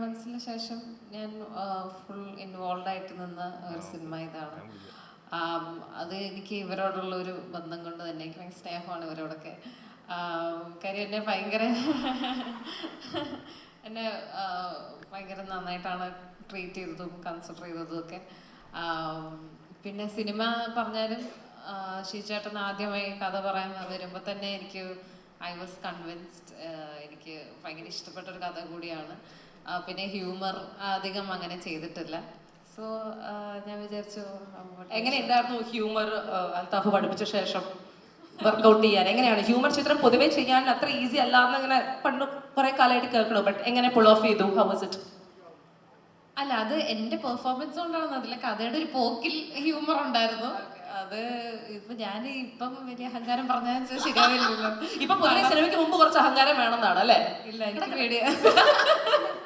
മനസ്സിന് ശേഷം ഞാൻ ഫുൾ ഇൻവോൾവ് ആയിട്ട് നിന്ന ഒരു സിനിമ ഇതാണ്. അത് എനിക്ക് ഇവരോടുള്ള ഒരു ബന്ധം കൊണ്ട് തന്നെ എനിക്ക് ഭയങ്കര സ്നേഹമാണ് ഇവരോടൊക്കെ. കാര്യം എന്നെ എന്നെ ഭയങ്കര നന്നായിട്ടാണ് ട്രീറ്റ് ചെയ്തതും കൺസിഡർ ചെയ്തതും ഒക്കെ. പിന്നെ സിനിമ പറഞ്ഞാലും ഷീചേട്ടൻ ആദ്യമായി കഥ പറയാൻ വരുമ്പോൾ തന്നെ എനിക്ക് ഐ വാസ് കൺവിൻസ്ഡ്. എനിക്ക് ഭയങ്കര ഇഷ്ടപ്പെട്ടൊരു കഥ കൂടിയാണ്. പിന്നെ ഹ്യൂമർ അധികം അങ്ങനെ ചെയ്തിട്ടില്ല. സോ ഞാൻ വിചാരിച്ചു എങ്ങനെയുണ്ടായിരുന്നു ഹ്യൂമർ അൽത്താഫ് പഠിപ്പിച്ച ശേഷം വർക്ക്ഔട്ട് ചെയ്യാൻ? എങ്ങനെയാണ് ഹ്യൂമർ ചിത്രം പൊതുവെ ചെയ്യാൻ അത്ര ഈസി അല്ല എന്നിങ്ങനെ പണ്ട് കുറെ കാലമായിട്ട് കേൾക്കണു. ബട്ട് എങ്ങനെ പുൾ ഓഫ് ചെയ്തു? How was it? അല്ല, അത് എൻ്റെ പെർഫോമൻസ് കൊണ്ടാണ്. അതില്ല, കഥയുടെ ഒരു പോക്കിൽ ഹ്യൂമർ ഉണ്ടായിരുന്നു. അത് ഇപ്പൊ ഞാൻ ഇപ്പം വലിയ അഹങ്കാരം പറഞ്ഞാൽ ശരിയാവില്ലല്ലോ. ഇപ്പൊ പൊതുവെ സിനിമയ്ക്ക് മുമ്പ് കുറച്ച് അഹങ്കാരം വേണമെന്നാണ് അല്ലേ? ഇല്ല, എനിക്ക് പേടിയാ.